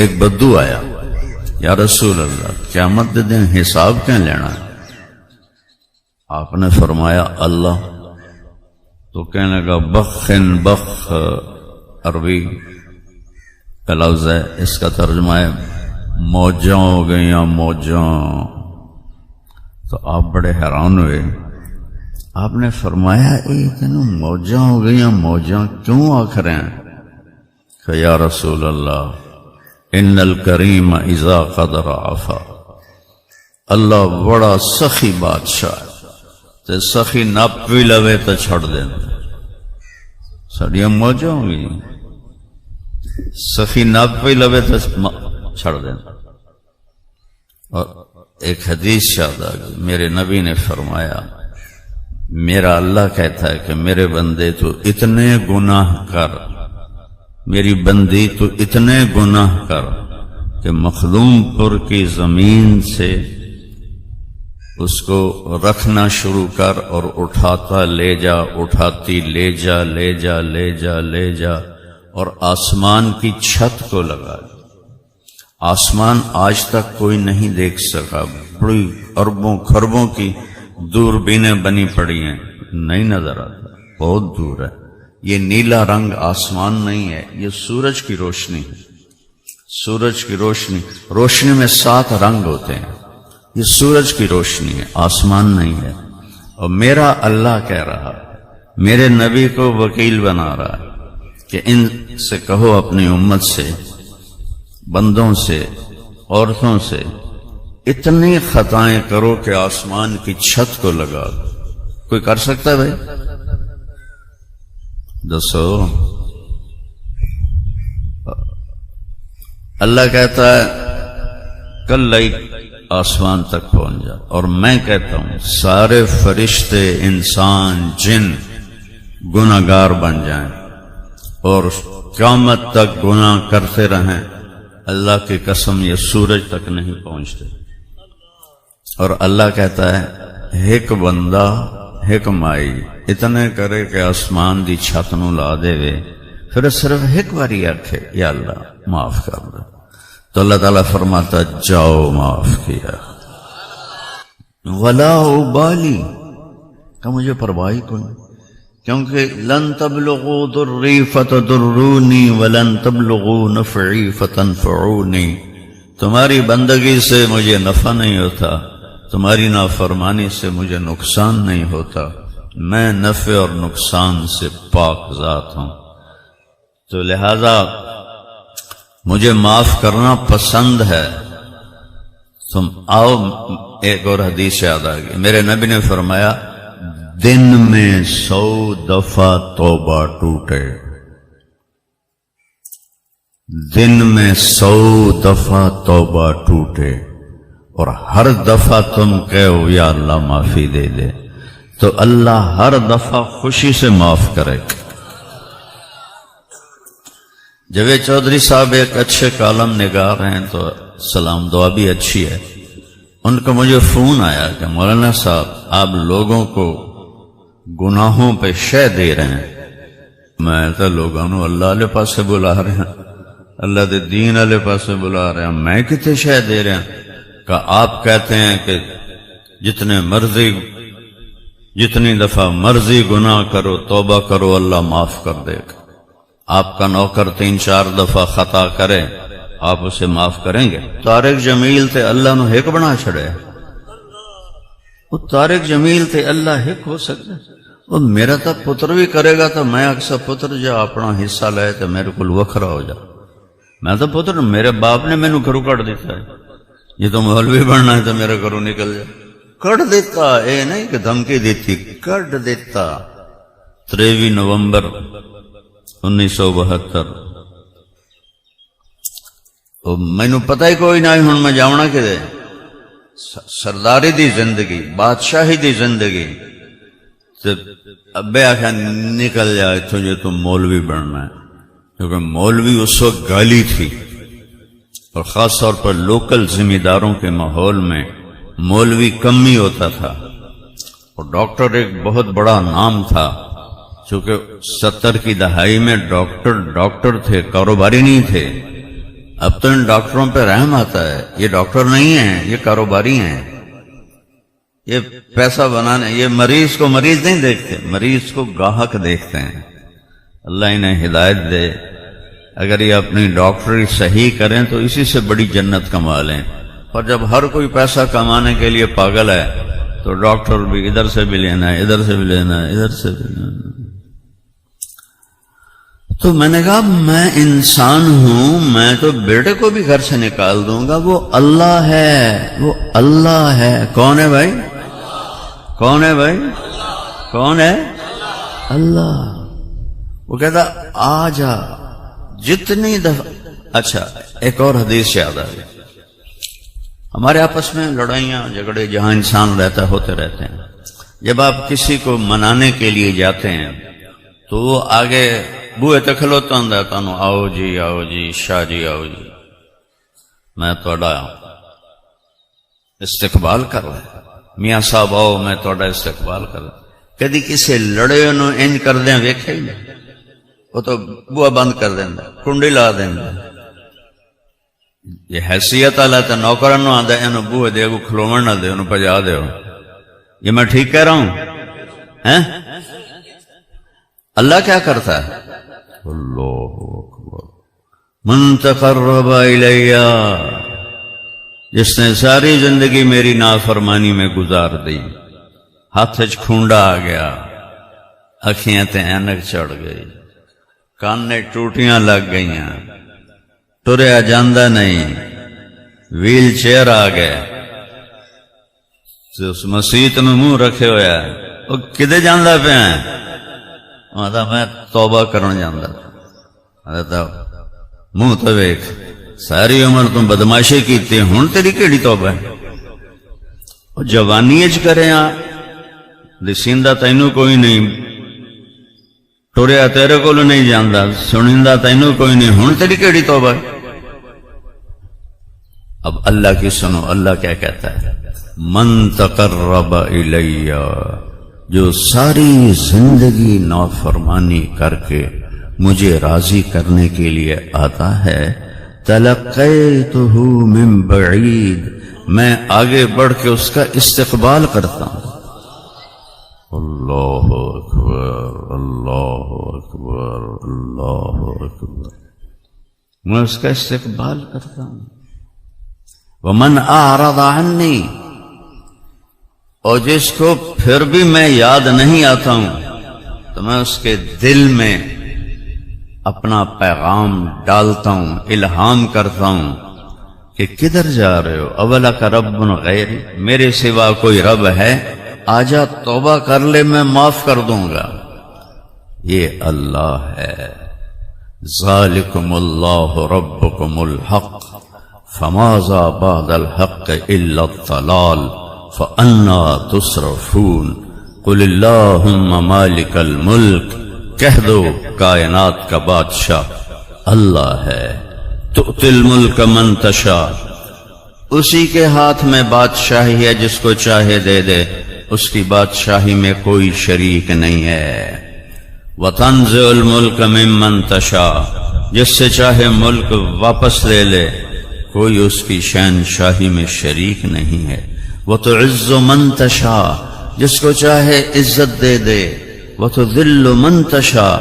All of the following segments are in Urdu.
ایک بدو آیا، یا رسول اللہ قیامت دے دن حساب کیا لینا ہے؟ آپ نے فرمایا اللہ. تو کہنے لگا بخن بخ عربی کا لفظ ہے، اس کا ترجمہ ہے موجاں ہو گئیاں موجاں. تو آپ بڑے حیران ہوئے. آپ نے فرمایا تینوں موجاں ہو گئیاں موجاں کیوں آکھ رہے ہیں؟ کہ یا رسول اللہ ان الکریم اذا قدر عفا، اللہ بڑا سخی بادشاہ ہے، تے سخی نپ بھی لوے تو چھڑ دیں. ساڑیاں موجاں ہو گئی، سخی نپ بھی لوے تو چھڑ دیں. اور ایک حدیث شاد آ گئی، میرے نبی نے فرمایا میرا اللہ کہتا ہے کہ میرے بندے تو اتنے گناہ کر، میری بندی تو اتنے گناہ کر کہ مخدوم پور کی زمین سے اس کو رکھنا شروع کر اور اٹھاتا لے جا، اٹھاتی لے جا لے جا لے جا لے جا، اور آسمان کی چھت کو لگا دے. آسمان آج تک کوئی نہیں دیکھ سکا، بڑی اربوں خربوں کی دوربینیں بنی پڑی ہیں، نہیں نظر آتا، بہت دور ہے. یہ نیلا رنگ آسمان نہیں ہے، یہ سورج کی روشنی ہے. سورج کی روشنی، روشنی میں 7 رنگ ہوتے ہیں، یہ سورج کی روشنی ہے، آسمان نہیں ہے. اور میرا اللہ کہہ رہا، میرے نبی کو وکیل بنا رہا ہے کہ ان سے کہو اپنی امت سے، بندوں سے، عورتوں سے اتنی خطائیں کرو کہ آسمان کی چھت کو لگا دو. کوئی کر سکتا ہے بھائی؟ دسو. اللہ کہتا ہے کل لائٹ آسمان تک پہنچ جا، اور میں کہتا ہوں سارے فرشتے انسان جن گناہگار بن جائیں اور قیامت تک گناہ کرتے رہیں. اللہ کی قسم یہ سورج تک نہیں پہنچتے. اور اللہ کہتا ہے ایک بندہ ایک مائی اتنے کرے کہ آسمان دی چھت نو لا دے وے، پھر صرف ایک باری آکھے یا اللہ معاف کر دے، تو اللہ تعالیٰ فرماتا جاؤ معاف کیا. ولا ابالی کہ مجھے پرواہ کوئی، کیونکہ لن تبلغوا ضری فتضرونی ولن تبلغوا نفعی فتنفعونی. تمہاری بندگی سے مجھے نفع نہیں ہوتا، تمہاری نافرمانی سے مجھے نقصان نہیں ہوتا، میں نفع اور نقصان سے پاک ذات ہوں. تو لہذا مجھے معاف کرنا پسند ہے. تم آؤ. ایک اور حدیث یاد آ گئی، میرے نبی نے فرمایا دن میں 100 دفعہ توبہ ٹوٹے، دن میں 100 دفعہ توبہ ٹوٹے، اور ہر دفعہ تم کہو یا اللہ معافی دے دے، تو اللہ ہر دفعہ خوشی سے معاف کرے. جاوید چودھری صاحب ایک اچھے کالم نگار ہیں، تو سلام دعا بھی اچھی ہے. ان کو مجھے فون آیا کہ مولانا صاحب آپ لوگوں کو گناہوں پہ شے دے رہے ہیں. میں تو لوگوں نے اللہ والے پاسے بلا رہے ہیں، اللہ دے دین والے پاسے بلا رہے ہیں، میں کتے شے دے رہے ہیں؟ کہ آپ کہتے ہیں کہ جتنی دفعہ مرضی گناہ کرو توبہ کرو اللہ معاف کر دے گا. آپ کا نوکر 3-4 دفعہ خطا کرے آپ اسے معاف کریں گے؟ طارق جمیل تے اللہ نو ہک بنا چھڑے. وہ طارق جمیل تے اللہ ہک ہو سکتا ہے؟ وہ میرا تا پتر بھی کرے گا تو میں اکثر پتر جا اپنا حصہ لے تو میرے کو وکھرا ہو جا. میں تو پتر میرے باپ نے مینو گھروں کٹ دیتا ہے، یہ تو مولوی بننا ہے تو میرے گھروں نکل جائے. کٹ دیتا، اے نہیں کہ دھمکی دیتی، کٹ دیتا. 23 نومبر 1972. مینو پتہ ہی کوئی نہ ہوں میں جاؤنا کدے. سرداری دی زندگی، بادشاہی دی زندگی. ابے آخیا نکل جا اتوں جو تم مولوی بننا ہے، کیونکہ مولوی اس وقت گالی تھی، اور خاص طور پر لوکل ذمہ داروں کے ماحول میں مولوی کم ہی ہوتا تھا. اور ڈاکٹر ایک بہت بڑا نام تھا، چونکہ 70 کی دہائی میں ڈاکٹر تھے، کاروباری نہیں تھے. اب تو ان ڈاکٹروں پہ رحم آتا ہے، یہ ڈاکٹر نہیں ہیں، یہ کاروباری ہیں، یہ پیسہ بنانے، یہ مریض کو مریض نہیں دیکھتے، مریض کو گاہک دیکھتے ہیں۔ اللہ انہیں ہدایت دے، اگر یہ اپنی ڈاکٹری صحیح کریں تو اسی سے بڑی جنت کما لیں، اور جب ہر کوئی پیسہ کمانے کے لیے پاگل ہے تو ڈاکٹر بھی ادھر سے بھی لینا ہے، ادھر سے بھی لینا ہے، ادھر سے بھی لینا ہے۔ تو میں نے کہا میں انسان ہوں، میں تو بیٹے کو بھی گھر سے نکال دوں گا، وہ اللہ ہے، وہ اللہ ہے۔ کون ہے بھائی؟ کون ہے بھائی؟ کون ہے؟ اللہ۔ وہ کہتا آ جا جتنی دفعہ۔ اچھا ایک اور حدیث یاد آ گئی، ہمارے آپس میں لڑائیاں جھگڑے جہاں انسان رہتا ہوتے رہتے ہیں، جب آپ کسی کو منانے کے لیے جاتے ہیں تو وہ آگے بوئے تے کھلوتا ہوں تانوں آؤ جی شاہ جی آؤ جی، میں توڑا استقبال کر رہا ہے، میاں صاحب آؤ میں توڑا استقبال کر رہا۔ کدی کسی لڑے انہوں انج کر دیں ویکھے ہی نہیں، وہ تو بوا بند کر دینا، کنڈی لا دینا۔ یہ حیثیت والا تو نوکران نو آندا اینو بوئے دے کو کھلوون نہ دے، انہوں پجا دیو۔ یہ میں ٹھیک کہہ رہا ہوں؟ اللہ کیا کرتا ہے؟ اللہ اکبر، من تقرب الی، جس نے ساری زندگی میری نافرمانی میں گزار دی، ہاتھ وچ کھونڈا آ گیا، اکھیاں تے اینک چڑھ گئی، کانے ٹوٹیاں لگ گئیاں، ٹریا جاندہ نہیں، ویل چیئر آ گئے، اس مسیت میں منہ رکھے ہویا ہے، وہ کدے جاندہ پہ ہیں؟ میں توبہ کرنے جاندہ، منہ تو ویکھ، ساری عمر تم بدماشی کیتی، ہن تیری کیڑی توبہ ہے؟ وہ جوانی اچ کرے ہاں دسیندہ تینوں کوئی نہیں، ٹوریا تیرے کو نہیں جاندہ، سنیندہ تینوں کوئی نہیں، ہن تیری کیڑی توبہ ہے؟ اب اللہ کی سنو، اللہ کیا کہتا ہے؟ من تقرب الی، جو ساری زندگی نافرمانی کر کے مجھے راضی کرنے کے لیے آتا ہے، تلقیتہ من بعید، میں آگے بڑھ کے اس کا استقبال کرتا ہوں۔ اللہ اکبر، اللہ اکبر، اللہ اکبر، میں اس کا استقبال کرتا ہوں۔ ومن اعرض عنی، اور جس کو پھر بھی میں یاد نہیں آتا ہوں تو میں اس کے دل میں اپنا پیغام ڈالتا ہوں، الہام کرتا ہوں کہ کدھر جا رہے ہو؟ اولک رب غیری، میرے سوا کوئی رب ہے؟ آجا توبہ کر لے، میں معاف کر دوں گا۔ یہ اللہ ہے۔ ذالکم اللہ ربکم الحق فماذا بعد الحق الا الضلال فَأَنَّا تُصْرَفُونَ قُلِ اللَّهُمَّ مَالِكَ الْمُلْكِ، کہہ دو کائنات کا بادشاہ اللہ ہے، تُؤْتِي الْمُلْكَ مَن تَشَاءُ، اسی کے ہاتھ میں بادشاہی ہے، جس کو چاہے دے دے، اس کی بادشاہی میں کوئی شریک نہیں ہے۔ وَتَنزِعُ الْمُلْكَ مِمَّن تَشَاءُ، جس سے چاہے ملک واپس لے لے، کوئی اس کی شہنشاہی میں شریک نہیں ہے۔ وَتُعِزُّ مَن تَشَاءُ، جس کو چاہے عزت دے دے، وَتُذِلُّ مَن تَشَاءُ،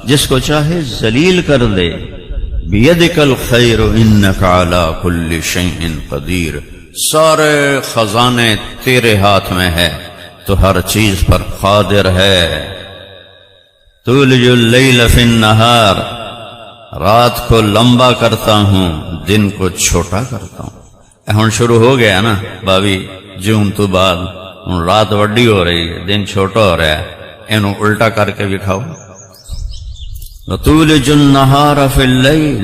جس کو چاہے ذلیل کر دے۔ بِيَدِكَ الْخَيْرُ إِنَّكَ عَلَى كُلِّ شَيْءٍ قَدِيرٌ، سارے خزانے تیرے ہاتھ میں ہے، تو ہر چیز پر قادر ہے۔ تُولِجُ اللَّيْلَ فِي النَّهَارِ، رات کو لمبا کرتا ہوں، دن کو چھوٹا کرتا ہوں۔ ہن شروع ہو گیا نا باوی جون تو بعد، ہن رات وڈی ہو رہی ہے، دن چھوٹا ہو رہا ہے، اینو الٹا کر کے دکھاؤ۔ وَتُولِجُ النَّهَارَ فِي اللَّيْلِ،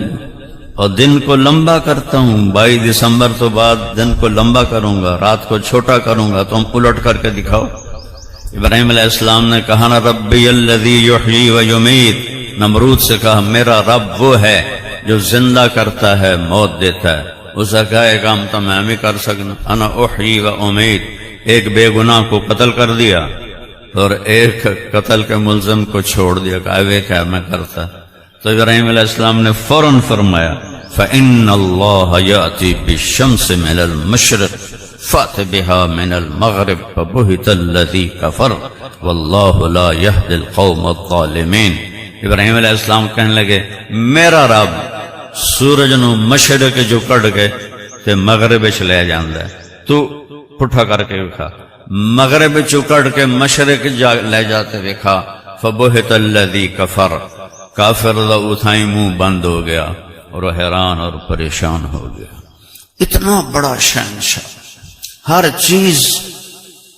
اور دن کو لمبا کرتا ہوں، 22 دسمبر تو بعد دن کو لمبا کروں گا، رات کو چھوٹا کروں گا، تم الٹ کر کے دکھاؤ۔ ابراہیم علیہ السلام نے کہا نا ربی الذی یحیی و یمیت، نمرود سے کہا میرا رب وہ ہے جو زندہ کرتا ہے، موت دیتا ہے۔ اس کا کہا ایک کام تو میں بھی کر سکنا، انا احیی و امیت، ایک بے گناہ کو قتل کر دیا اور ایک قتل کے ملزم کو چھوڑ دیا، کہا وہ کیا میں کرتا۔ تو ابراہیم علیہ السلام نے فوراً فرمایا فإن اللہ یأتی بالشمس من المشرق فأت بها من المغرب فبہت الذی کفر واللہ لا یہدی القوم الظالمین۔ ابراہیم علیہ السلام کہنے لگے میرا رب سورج نو مشرق جو کڑ کے تے مغرب وچ لے جاندا ہے، تو پٹھا کر کے وکھا، مغرب چو کڑ کے مشرق لے جاتے وکھا، فبہت الذی کفر، کافر دا اتھائی منہ بند ہو گیا اور حیران اور پریشان ہو گیا۔ اتنا بڑا شہنشاہ، ہر چیز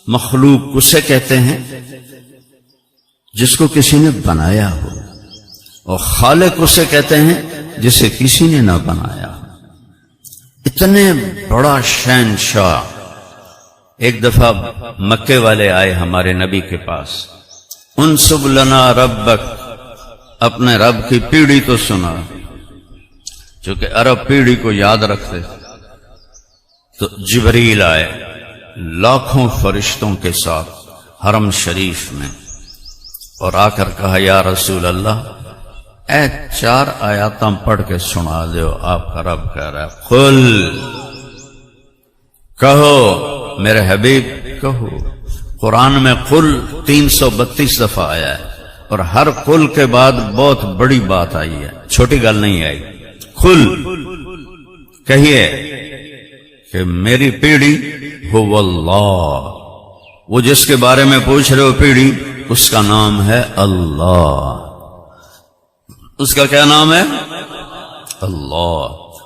مخلوق اسے کہتے ہیں جس کو کسی نے بنایا ہو، اور خالق اسے کہتے ہیں جسے کسی نے نہ بنایا ہو۔ اتنے بڑا شہنشاہ۔ ایک دفعہ مکے والے آئے ہمارے نبی کے پاس، انسب لنا ربک، اپنے رب کی پیڑھی تو سنا، چونکہ عرب پیڑھی کو یاد رکھتے۔ تو جبریل آئے لاکھوں فرشتوں کے ساتھ حرم شریف میں، اور آ کر کہا یا رسول اللہ اے 4 آیاتاں پڑھ کے سنا دیو، آپ کا رب کہہ رہا ہے قل، کہو میرے حبیب کہو۔ قرآن میں قل 332 دفعہ آیا ہے، اور ہر قل کے بعد بہت بڑی بات آئی ہے، چھوٹی گل نہیں آئی۔ قل کہیے کہ میری پیڑھی هو اللہ، وہ جس کے بارے میں پوچھ رہے ہو پیڑھی، اس کا نام ہے اللہ۔ اس کا کیا نام ہے؟ اللہ۔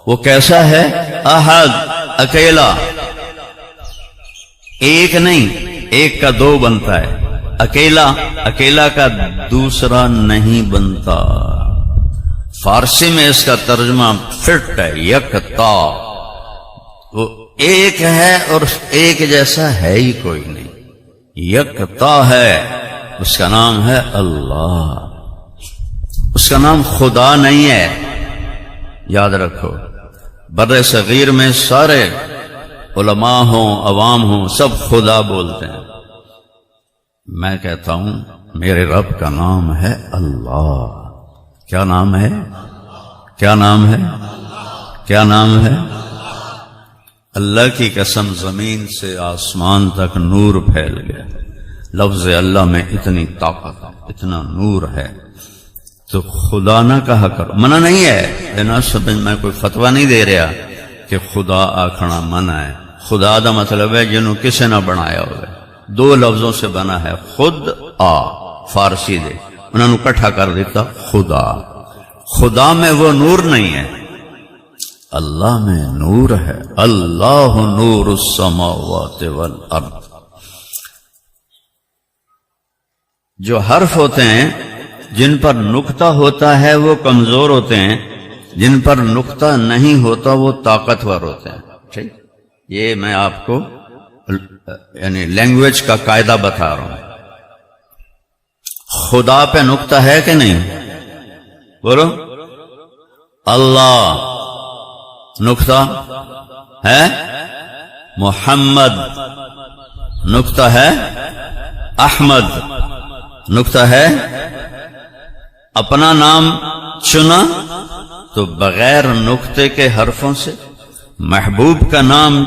وہ کیسا ہے؟ احد، اکیلا، ایک نہیں، ایک کا 2 بنتا ہے، اکیلا، اکیلا کا دوسرا نہیں بنتا۔ فارسی میں اس کا ترجمہ فٹ ہے، یکتا، وہ ایک ہے اور ایک جیسا ہے ہی کوئی نہیں، یکتا ہے، اس کا نام ہے اللہ۔ اس کا نام خدا نہیں ہے، یاد رکھو۔ بر صغیر میں سارے علماء ہوں عوام ہوں سب خدا بولتے ہیں، میں کہتا ہوں میرے رب کا نام ہے اللہ۔ کیا نام ہے؟ کیا نام ہے؟ کیا نام ہے؟ اللہ کی قسم زمین سے آسمان تک نور پھیل گیا، لفظ اللہ میں اتنی طاقت، اتنا نور ہے، تو خدا نہ کہا کرو۔ منع نہیں ہے، نہ سمجھ، میں کوئی فتویٰ نہیں دے رہا کہ خدا آکھنا منع ہے۔ خدا دا مطلب ہے جنہوں کسے نہ بنایا ہوئے، 2 لفظوں سے بنا ہے، خود آ فارسی دے، انہوں نے کٹھا کر دیتا خدا۔ خدا میں وہ نور نہیں ہے، اللہ میں نور ہے۔ اللہ نور السماوات والارض۔ جو حرف ہوتے ہیں جن پر نقطہ ہوتا ہے وہ کمزور ہوتے ہیں، جن پر نقطہ نہیں ہوتا وہ طاقتور ہوتے ہیں۔ ٹھیک، یہ میں آپ کو یعنی لینگویج کا قاعدہ بتا رہا ہوں۔ خدا پہ نقطہ ہے کہ نہیں؟ بولو۔ اللہ نقطہ ہے، محمد نقطہ ہے، احمد نقطہ ہے۔ اپنا نام چنا تو بغیر نقطے کے حرفوں سے، محبوب کا نام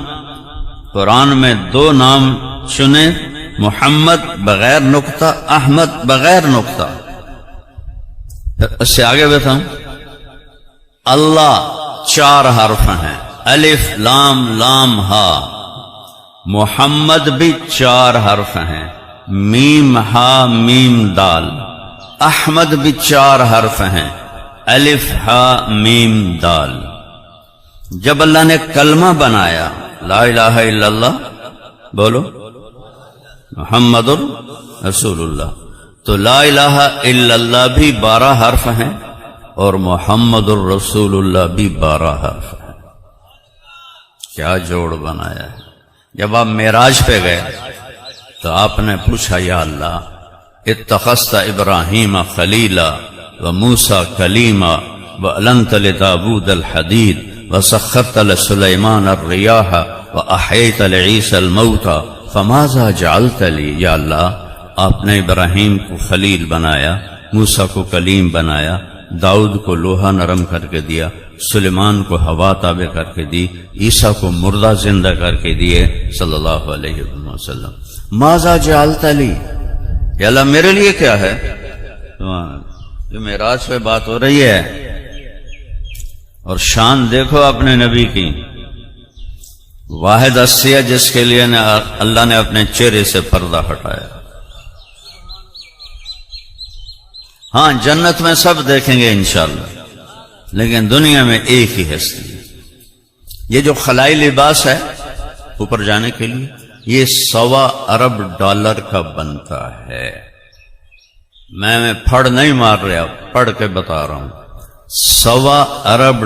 قرآن میں 2 نام چنے، محمد بغیر نقطہ، احمد بغیر نقطہ۔ اس سے آگے بتاؤں، اللہ 4 حرف ہیں، الف لام لام ہا۔ محمد بھی 4 حرف ہیں، میم ہا میم دال۔ احمد بھی 4 حرف ہیں، الف ہا میم دال۔ جب اللہ نے کلمہ بنایا لا الہ الا اللہ، بولو محمد رسول اللہ، تو لا الہ الا اللہ بھی 12 حرف ہیں اور محمد الرسول اللہ بھی 12 حرف ہیں۔ کیا جوڑ بنایا ہے۔ جب آپ معراج پہ گئے تو آپ نے پوچھا یا اللہ اتخذت ابراہیم خلیلا وموسیٰ کلیما وَأَلَنْتَ لِدَاوُودَ الْحَدِيدَ وَسَخَّرْتَ لِسُلَيْمَانَ الرِّيَاحَ وَأَحْيَيْتَ لِعِيسَى الْمَوْتَى فَمَاذَا جَعَلْتَ لِي۔ یا اللہ آپ نے ابراہیم کو خلیل بنایا، موسیٰ کو کلیم بنایا، داؤد کو لوہا نرم کر کے دیا، سلیمان کو ہوا تابع کر کے دی، عیسیٰ کو مردہ زندہ کر کے دیے صلی اللہ علیہ وسلم۔ ماذا جعلت لی، کہ اللہ میرے لیے کیا ہے؟ جو معراج پہ بات ہو رہی ہے، اور شان دیکھو اپنے نبی کی، واحد ہستی ہے جس کے لیے اللہ نے اپنے چہرے سے پردہ ہٹایا۔ ہاں جنت میں سب دیکھیں گے انشاءاللہ، لیکن دنیا میں ایک ہی ہستی ہے۔ یہ جو خلائی لباس ہے اوپر جانے کے لیے، یہ $100 ارب کا بنتا ہے۔ میں پھڑ نہیں مار رہا، پڑھ کے بتا رہا ہوں۔ $100 ارب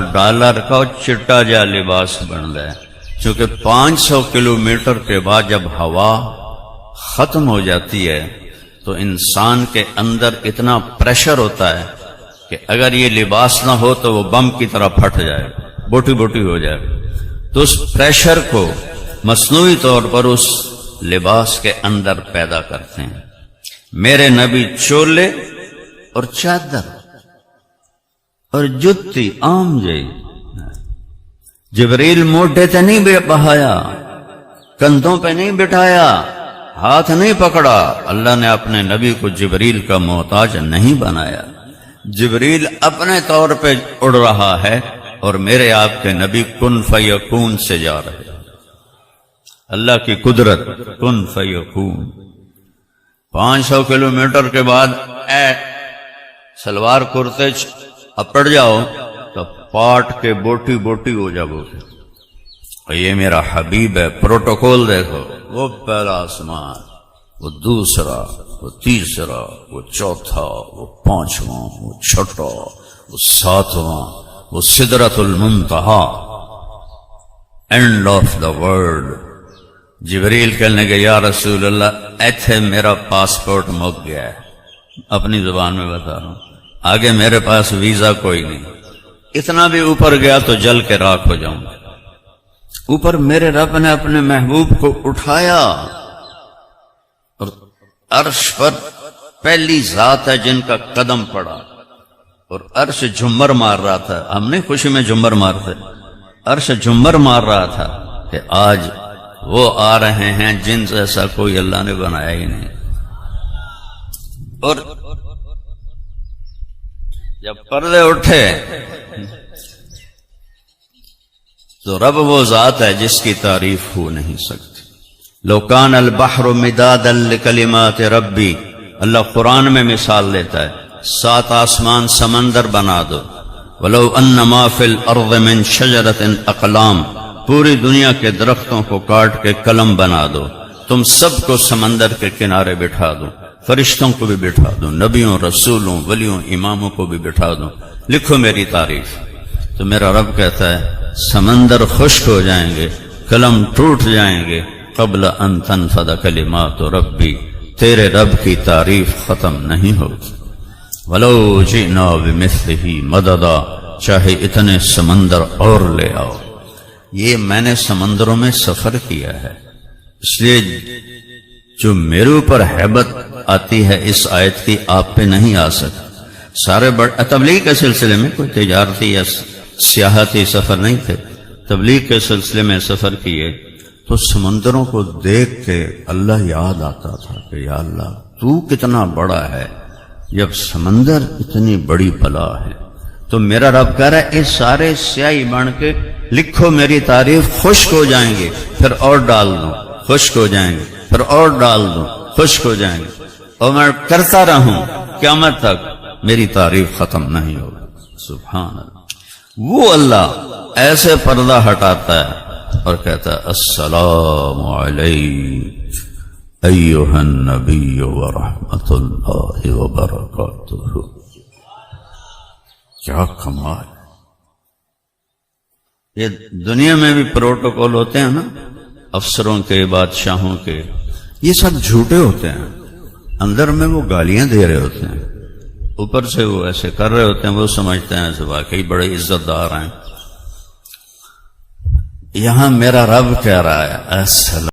کا چٹا جا لباس بن رہا ہے، چونکہ 500 کلومیٹر کے بعد جب ہوا ختم ہو جاتی ہے تو انسان کے اندر اتنا پریشر ہوتا ہے کہ اگر یہ لباس نہ ہو تو وہ بم کی طرح پھٹ جائے، بوٹی بوٹی ہو جائے۔ تو اس پریشر کو مصنوعی طور پر اس لباس کے اندر پیدا کرتے ہیں۔ میرے نبی چولے اور چادر اور جتی عام جئی، جبریل موڈے تے نہیں بہایا، کندھوں پہ نہیں بٹھایا، ہاتھ نہیں پکڑا۔ اللہ نے اپنے نبی کو جبریل کا محتاج نہیں بنایا۔ جبریل اپنے طور پہ اڑ رہا ہے اور میرے آپ کے نبی کن فیکون سے جا رہے ہیں۔ اللہ کی قدرت، کن فیکون۔ 500 کلومیٹر کے بعد اے سلوار کرتے اپڑ جاؤ تو پاٹ کے بوٹی بوٹی ہو جاؤ گے۔ یہ میرا حبیب ہے۔ پروٹوکول دیکھو، وہ پہلا آسمان، وہ دوسرا، وہ تیسرا، وہ چوتھا، وہ پانچواں، وہ چھٹا، وہ ساتواں، وہ سدرۃ المنتہا، اینڈ آف دا ورلڈ۔ جبریل کہنے کہ یا رسول اللہ ایتھے میرا پاسپورٹ مک گیا ہے، اپنی زبان میں بتا رہا ہوں، آگے میرے پاس ویزا کوئی نہیں، اتنا بھی اوپر گیا تو جل کے راکھ ہو جاؤں گا۔ اوپر میرے رب نے اپنے محبوب کو اٹھایا، اور عرش پر پہلی ذات ہے جن کا قدم پڑا، اور عرش جھمر مار رہا تھا۔ ہم نہیں خوشی میں جھمر مارتے، عرش جھمر مار رہا تھا کہ آج وہ آ رہے ہیں جن جیسا کوئی اللہ نے بنایا ہی نہیں۔ اور جب پردے اٹھے تو رب وہ ذات ہے جس کی تعریف ہو نہیں سکتی۔ لو کان البحر مدادا لکلمات ربی، اللہ قرآن میں مثال لیتا ہے، 7 آسمان سمندر بنا دو، ولو ان ما فی الارض من شجرۃ اقلام، پوری دنیا کے درختوں کو کاٹ کے قلم بنا دو، تم سب کو سمندر کے کنارے بٹھا دو، فرشتوں کو بھی بٹھا دو، نبیوں، رسولوں، ولیوں، اماموں کو بھی بٹھا دو، لکھو میری تعریف۔ تو میرا رب کہتا ہے سمندر خشک ہو جائیں گے، قلم ٹوٹ جائیں گے، قبل ان تنفد کلمات ربی، تیرے رب کی تعریف ختم نہیں ہوگی۔ ولو جئنا بمثلہ مددا، چاہے اتنے سمندر اور لے آؤ۔ یہ میں نے سمندروں میں سفر کیا ہے، اس لیے جو میرے اوپر ہیبت آتی ہے اس آیت کی آپ پہ نہیں آ سکتی۔ سارے تبلیغ کے سلسلے میں کوئی تجارتی یا سیاحتی سفر نہیں تھے، تبلیغ کے سلسلے میں سفر کیے تو سمندروں کو دیکھ کے اللہ یاد آتا تھا کہ یا اللہ تو کتنا بڑا ہے، جب سمندر اتنی بڑی بلا ہے۔ تو میرا رب کہہ رہا ہے اس سارے سیاہی بن کے لکھو میری تعریف، خشک ہو جائیں گے پھر اور ڈال دوں، خشک ہو جائیں گے پھر اور ڈال دوں، خشک ہو جائیں گے، اور میں کرتا رہوں قیامت تک، میری تعریف ختم نہیں ہوگی۔ سبحان اللہ۔ وہ اللہ ایسے پردہ ہٹاتا ہے اور کہتا ہے السلام علیک ایھا النبی ورحمۃ اللہ وبرکاتہ۔ کیا کمال! یہ دنیا میں بھی پروٹوکول ہوتے ہیں نا، افسروں کے، بادشاہوں کے، یہ سب جھوٹے ہوتے ہیں، اندر میں وہ گالیاں دے رہے ہوتے ہیں، اوپر سے وہ ایسے کر رہے ہوتے ہیں، وہ سمجھتے ہیں ایسے واقعی بڑے عزت دار ہیں۔ یہاں میرا رب کہہ رہا ہے السلام